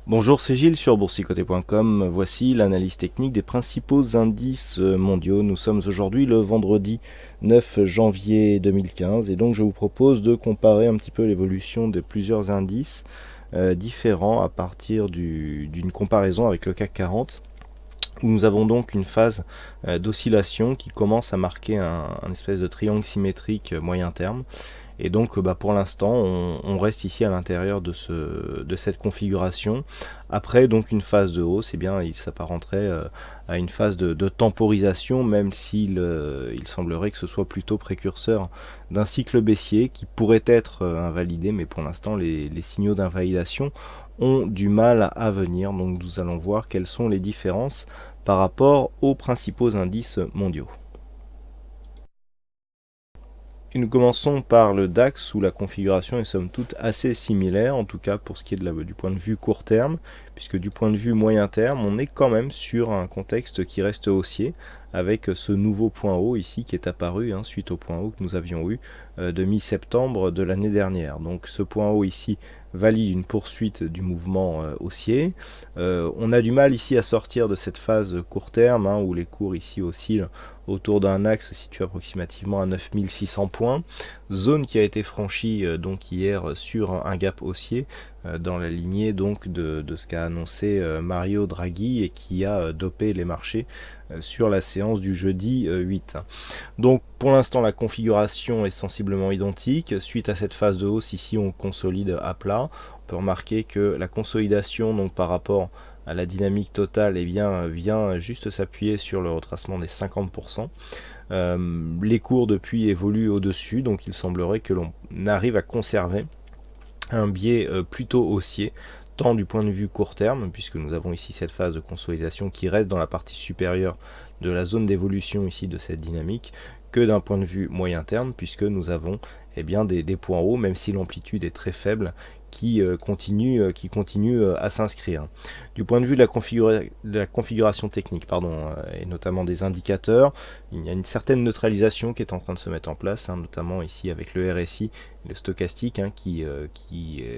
Bonjour, c'est Gilles sur boursicoté.com. Voici l'analyse technique des principaux indices mondiaux. Nous sommes aujourd'hui le vendredi 9 janvier 2015 et donc je vous propose de comparer un petit peu l'évolution de plusieurs indices différents à partir d'une comparaison avec le CAC 40. Où nous avons donc une phase d'oscillation qui commence à marquer un espèce de triangle symétrique moyen terme. Et donc pour l'instant on reste ici à l'intérieur de cette configuration. Après donc une phase de hausse, il s'apparenterait à une phase de temporisation, même s'il il semblerait que ce soit plutôt précurseur d'un cycle baissier qui pourrait être invalidé, mais pour l'instant les signaux d'invalidation ont du mal à venir. Donc nous allons voir quelles sont les différences par rapport aux principaux indices mondiaux. Et nous commençons par le DAX où la configuration est somme toute assez similaire, en tout cas pour ce qui est du point de vue court terme, puisque du point de vue moyen terme, on est quand même sur un contexte qui reste haussier, avec ce nouveau point haut ici qui est apparu suite au point haut que nous avions eu de mi-septembre de l'année dernière. Donc ce point haut ici valide une poursuite du mouvement haussier. On a du mal ici à sortir de cette phase court terme où les cours ici oscillent autour d'un axe situé approximativement à 9600 points, zone qui a été franchie donc hier sur un gap haussier dans la lignée donc de ce qu'a annoncé Mario Draghi et qui a dopé les marchés sur la séance du jeudi 8. Donc pour l'instant la configuration est sensiblement identique. Suite à cette phase de hausse ici on consolide à plat. On peut remarquer que la consolidation donc par rapport à la dynamique totale vient juste s'appuyer sur le retracement des 50%. Les cours depuis évoluent au-dessus, donc il semblerait que l'on arrive à conserver un biais plutôt haussier, tant du point de vue court terme, puisque nous avons ici cette phase de consolidation qui reste dans la partie supérieure de la zone d'évolution ici de cette dynamique, que d'un point de vue moyen terme, puisque nous avons des points hauts, même si l'amplitude est très faible, qui continue à s'inscrire. Du point de vue de la configuration technique, et notamment des indicateurs, il y a une certaine neutralisation qui est en train de se mettre en place, notamment ici avec le RSI, le stochastique, qui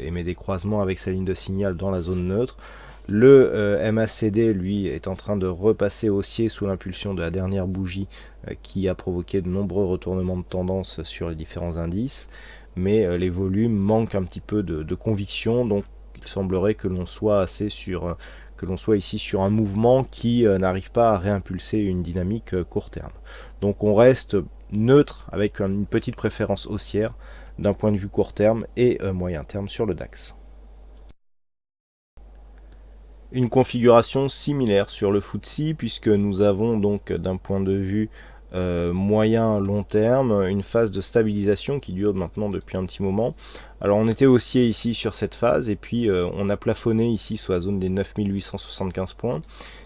émet des croisements avec sa ligne de signal dans la zone neutre. Le MACD, lui, est en train de repasser haussier sous l'impulsion de la dernière bougie qui a provoqué de nombreux retournements de tendance sur les différents indices. Mais les volumes manquent un petit peu de conviction, donc il semblerait que l'on soit ici sur un mouvement qui n'arrive pas à réimpulser une dynamique court terme. Donc on reste neutre avec une petite préférence haussière d'un point de vue court terme et moyen terme sur le DAX. Une configuration similaire sur le FTSE, puisque nous avons donc d'un point de vue moyen long terme une phase de stabilisation qui dure maintenant depuis un petit moment. Alors on était haussier ici sur cette phase et puis on a plafonné ici sur la zone des 9875 points.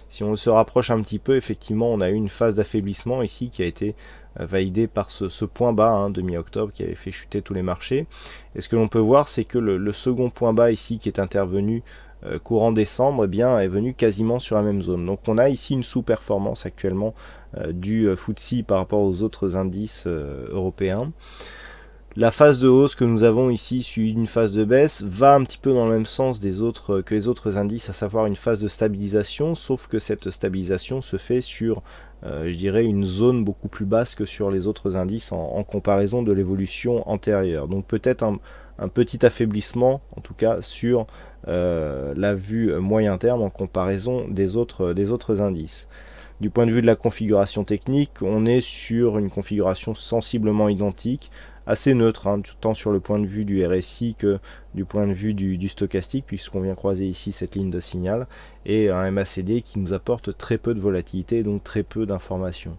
Si on se rapproche un petit peu, effectivement on a eu une phase d'affaiblissement ici qui a été validée par ce point bas de mi-octobre qui avait fait chuter tous les marchés. Et ce que l'on peut voir, c'est que le second point bas ici qui est intervenu courant décembre est venu quasiment sur la même zone. Donc on a ici une sous-performance actuellement du FTSE par rapport aux autres indices européens. La phase de hausse que nous avons ici suivie d'une phase de baisse va un petit peu dans le même sens que les autres indices, à savoir une phase de stabilisation, sauf que cette stabilisation se fait sur je dirais une zone beaucoup plus basse que sur les autres indices en comparaison de l'évolution antérieure. Donc peut-être un petit affaiblissement en tout cas sur la vue moyen terme en comparaison des autres indices. Du point de vue de la configuration technique, on est sur une configuration sensiblement identique, assez neutre, tant sur le point de vue du RSI que du point de vue du stochastique, puisqu'on vient croiser ici cette ligne de signal, et un MACD qui nous apporte très peu de volatilité, donc très peu d'informations.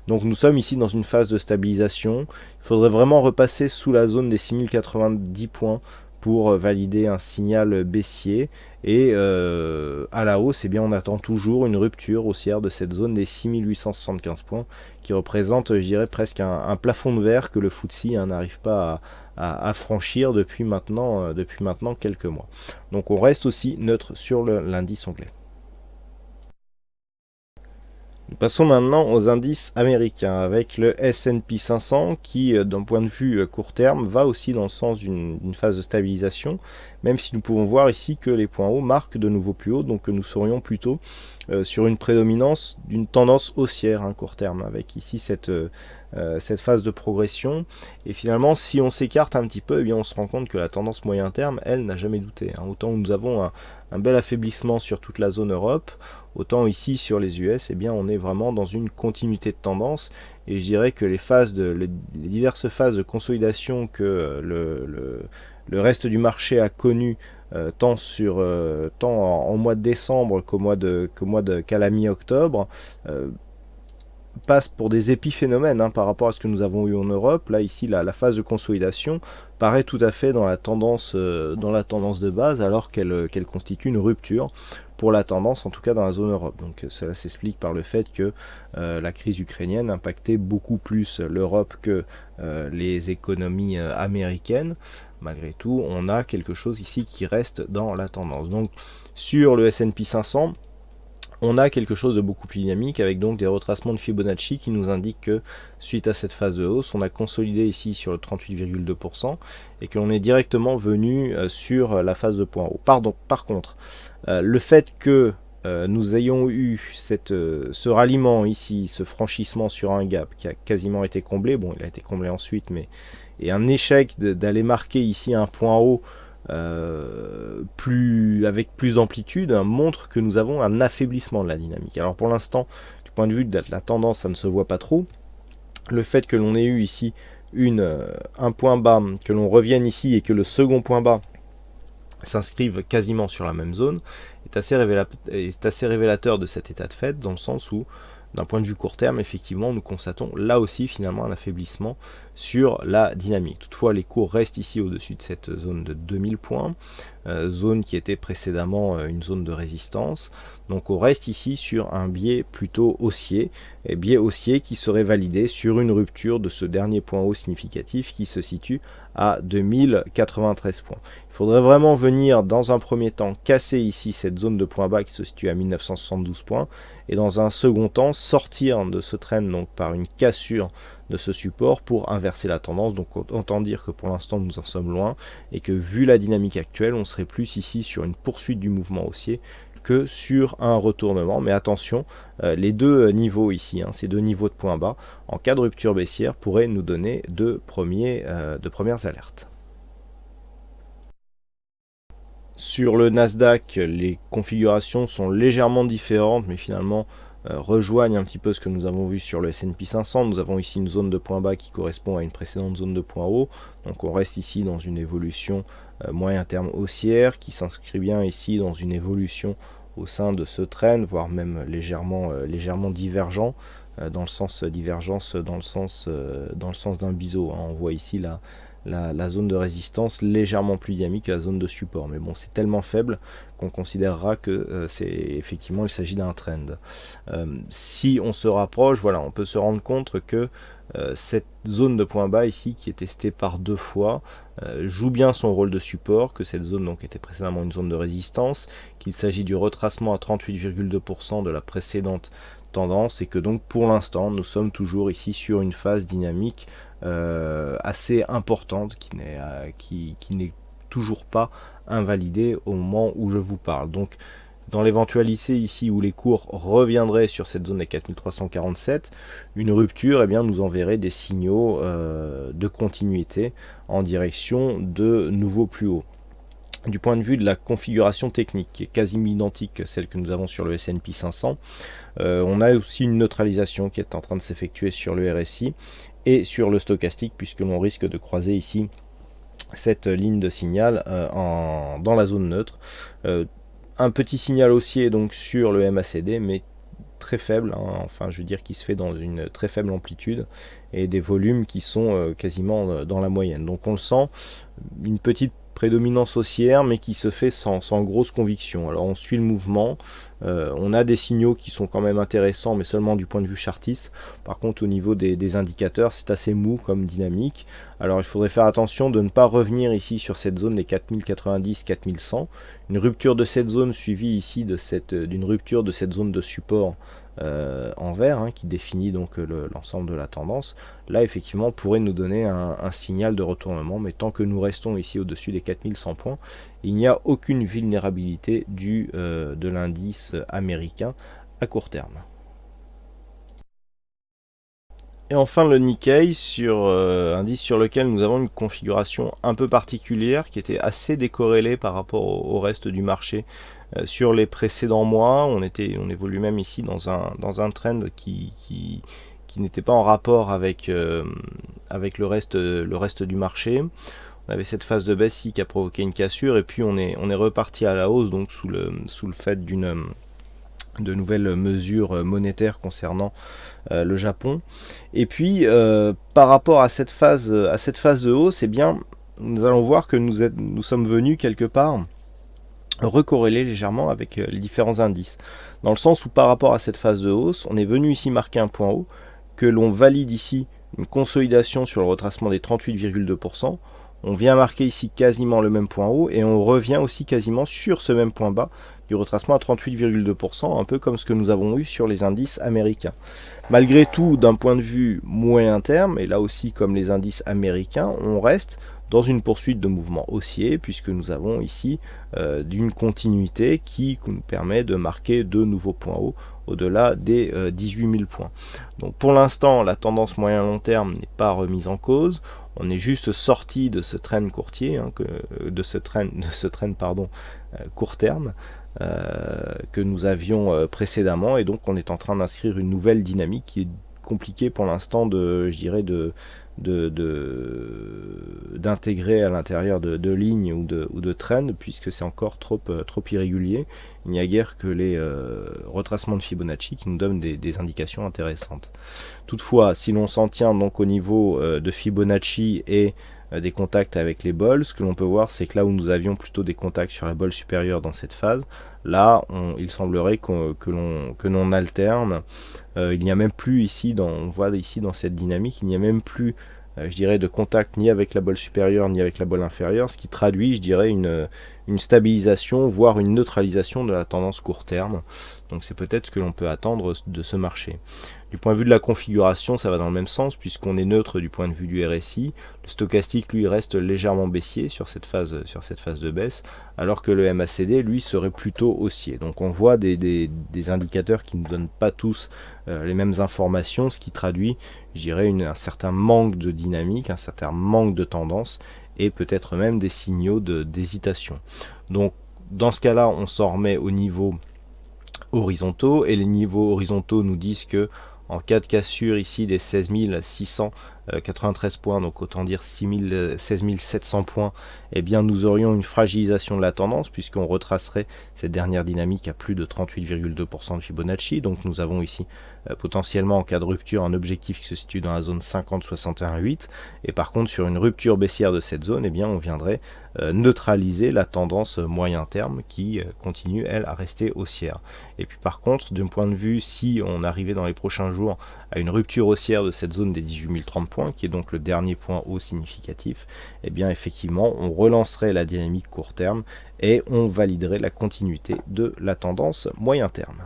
Donc nous sommes ici dans une phase de stabilisation. Il faudrait vraiment repasser sous la zone des 6090 points pour valider un signal baissier, et à la hausse on attend toujours une rupture haussière de cette zone des 6875 points qui représente, je dirais, presque un plafond de verre que le FTSE n'arrive pas à franchir depuis maintenant quelques mois. Donc on reste aussi neutre sur l'indice anglais. Passons maintenant aux indices américains avec le S&P 500 qui, d'un point de vue court terme, va aussi dans le sens d'une phase de stabilisation, même si nous pouvons voir ici que les points hauts marquent de nouveau plus haut, donc nous serions plutôt sur une prédominance d'une tendance haussière à court terme, avec ici cette phase de progression. Et finalement, si on s'écarte un petit peu, eh bien, on se rend compte que la tendance moyen terme, elle, n'a jamais douté. Autant nous avons un bel affaiblissement sur toute la zone Europe, autant ici sur les US, eh bien, on est vraiment dans une continuité de tendance. Et je dirais que les diverses phases de consolidation que le reste du marché a connues tant en mois de décembre qu'à la mi-octobre, passe pour des épiphénomènes par rapport à ce que nous avons eu en Europe. Là, ici, la phase de consolidation paraît tout à fait dans la tendance de base, alors qu'elle constitue une rupture pour la tendance, en tout cas dans la zone Europe. Donc cela s'explique par le fait que la crise ukrainienne impactait beaucoup plus l'Europe que les économies américaines. Malgré tout, on a quelque chose ici qui reste dans la tendance. Donc sur le S&P 500, on a quelque chose de beaucoup plus dynamique avec donc des retracements de Fibonacci qui nous indiquent que suite à cette phase de hausse, on a consolidé ici sur le 38,2% et que l'on est directement venu sur la phase de point haut. Par contre, le fait que nous ayons eu ce ralliement ici, ce franchissement sur un gap qui a quasiment été comblé, bon il a été comblé ensuite, mais et un échec d'aller marquer ici un point haut avec plus d'amplitude, montre que nous avons un affaiblissement de la dynamique. Alors pour l'instant, du point de vue de la tendance, ça ne se voit pas trop. Le fait que l'on ait eu ici un point bas, que l'on revienne ici et que le second point bas s'inscrive quasiment sur la même zone est assez révélateur de cet état de fait, dans le sens où d'un point de vue court terme, effectivement, nous constatons là aussi finalement un affaiblissement sur la dynamique. Toutefois, les cours restent ici au-dessus de cette zone de 2000 points, zone qui était précédemment une zone de résistance. Donc on reste ici sur un biais plutôt haussier, et biais haussier qui serait validé sur une rupture de ce dernier point haut significatif qui se situe à 2093 points. Il faudrait vraiment venir dans un premier temps casser ici cette zone de point bas qui se situe à 1972 points et dans un second temps sortir de ce trend donc par une cassure de ce support pour inverser la tendance. Donc autant dire que pour l'instant nous en sommes loin et que vu la dynamique actuelle, on serait plus ici sur une poursuite du mouvement haussier que sur un retournement. Mais attention, les deux niveaux ici, ces deux niveaux de points bas, en cas de rupture baissière, pourraient nous donner de premières alertes. Sur le Nasdaq, les configurations sont légèrement différentes, mais finalement rejoignent un petit peu ce que nous avons vu sur le S&P 500. Nous avons ici une zone de point bas qui correspond à une précédente zone de point haut. Donc on reste ici dans une évolution moyen terme haussière qui s'inscrit bien ici dans une évolution au sein de ce trend, voire même légèrement divergent, dans le sens divergence dans le sens d'un biseau. On voit ici la zone de résistance légèrement plus dynamique que la zone de support, mais bon, c'est tellement faible qu'on considérera que effectivement il s'agit d'un trend. Si on se rapproche, voilà, on peut se rendre compte que cette zone de point bas ici qui est testée par deux fois joue bien son rôle de support, que cette zone donc était précédemment une zone de résistance, qu'il s'agit du retracement à 38,2% de la précédente tendance et que donc pour l'instant nous sommes toujours ici sur une phase dynamique assez importante qui n'est toujours pas invalidée au moment où je vous parle. Donc dans l'éventualité ici où les cours reviendraient sur cette zone des 4347, une rupture, eh bien, nous enverrait des signaux de continuité en direction de nouveaux plus hauts. Du point de vue de la configuration technique, qui est quasiment identique que celle que nous avons sur le S&P 500, on a aussi une neutralisation qui est en train de s'effectuer sur le RSI et sur le stochastique, puisque l'on risque de croiser ici cette ligne de signal dans la zone neutre. Un petit signal haussier donc sur le MACD, mais très faible, enfin je veux dire qui se fait dans une très faible amplitude et des volumes qui sont quasiment dans la moyenne. Donc on le sent, une petite prédominance haussière mais qui se fait sans grosse conviction. Alors on suit le mouvement, on a des signaux qui sont quand même intéressants mais seulement du point de vue chartiste. Par contre au niveau des indicateurs c'est assez mou comme dynamique. Alors il faudrait faire attention de ne pas revenir ici sur cette zone des 4090-4100. Une rupture de cette zone suivie ici d'une rupture de cette zone de support en vert, hein, qui définit donc l'ensemble de la tendance, là effectivement pourrait nous donner un signal de retournement, mais tant que nous restons ici au-dessus des 4100 points, il n'y a aucune vulnérabilité de l'indice américain à court terme. Et enfin le Nikkei, indice sur lequel nous avons une configuration un peu particulière qui était assez décorrélée par rapport au reste du marché sur les précédents mois. On évolue même ici dans un trend qui n'était pas en rapport avec le reste du marché. On avait cette phase de baisse ici qui a provoqué une cassure et puis on est reparti à la hausse, donc sous le fait de nouvelles mesures monétaires concernant le Japon. Et puis par rapport à cette phase de hausse, eh bien, nous allons voir que nous sommes venus quelque part recorréler légèrement avec les différents indices. Dans le sens où par rapport à cette phase de hausse, on est venu ici marquer un point haut, que l'on valide ici une consolidation sur le retracement des 38,2%. On vient marquer ici quasiment le même point haut et on revient aussi quasiment sur ce même point bas du retracement à 38,2%, un peu comme ce que nous avons eu sur les indices américains. Malgré tout, d'un point de vue moyen terme, et là aussi comme les indices américains, on reste dans une poursuite de mouvement haussier, puisque nous avons ici d'une continuité qui nous permet de marquer de nouveaux points hauts au-delà des 18 000 points. Donc pour l'instant, la tendance moyen-long terme n'est pas remise en cause. On est juste sorti de ce trend courtier, hein, court terme que nous avions précédemment, et donc on est en train d'inscrire une nouvelle dynamique qui est compliquée pour l'instant d'intégrer à l'intérieur de lignes ou de trends, puisque c'est encore trop irrégulier. Il n'y a guère que les retracements de Fibonacci qui nous donnent des indications intéressantes. Toutefois, si l'on s'en tient donc au niveau de Fibonacci et des contacts avec les bols, ce que l'on peut voir, c'est que là où nous avions plutôt des contacts sur la bols supérieure dans cette phase, là il semblerait que l'on alterne. Il n'y a même plus ici, on voit ici dans cette dynamique, il n'y a même plus je dirais de contact ni avec la bolle supérieure ni avec la bolle inférieure, ce qui traduit, je dirais, une stabilisation, voire une neutralisation de la tendance court terme. Donc c'est peut-être ce que l'on peut attendre de ce marché. Du point de vue de la configuration, ça va dans le même sens, puisqu'on est neutre du point de vue du RSI. Le stochastique, lui, reste légèrement baissier sur cette phase de baisse, alors que le MACD, lui, serait plutôt haussier. Donc on voit des indicateurs qui ne donnent pas tous les mêmes informations, ce qui traduit, je dirais, un certain manque de dynamique, un certain manque de tendance, et peut-être même des signaux d'hésitation. Donc dans ce cas-là, on s'en remet au niveau horizontaux, et les niveaux horizontaux nous disent que en cas de cassure ici des 16 693 points, donc autant dire 16 700 points, eh bien nous aurions une fragilisation de la tendance, puisqu'on retracerait cette dernière dynamique à plus de 38,2% de Fibonacci. Donc nous avons ici potentiellement en cas de rupture un objectif qui se situe dans la zone 50-61,8, et par contre sur une rupture baissière de cette zone, eh bien on viendrait neutraliser la tendance moyen terme qui continue elle à rester haussière. Et puis par contre, d'un point de vue, si on arrivait dans les prochains jours à une rupture haussière de cette zone des 18 030 points, qui est donc le dernier point haut significatif, eh bien effectivement on relancerait la dynamique court terme et on validerait la continuité de la tendance moyen terme.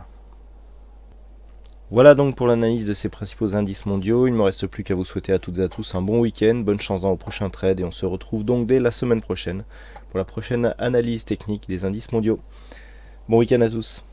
Voilà donc pour l'analyse de ces principaux indices mondiaux. Il ne me reste plus qu'à vous souhaiter à toutes et à tous un bon week-end, bonne chance dans vos prochains trades, et on se retrouve donc dès la semaine prochaine pour la prochaine analyse technique des indices mondiaux. Bon week-end à tous.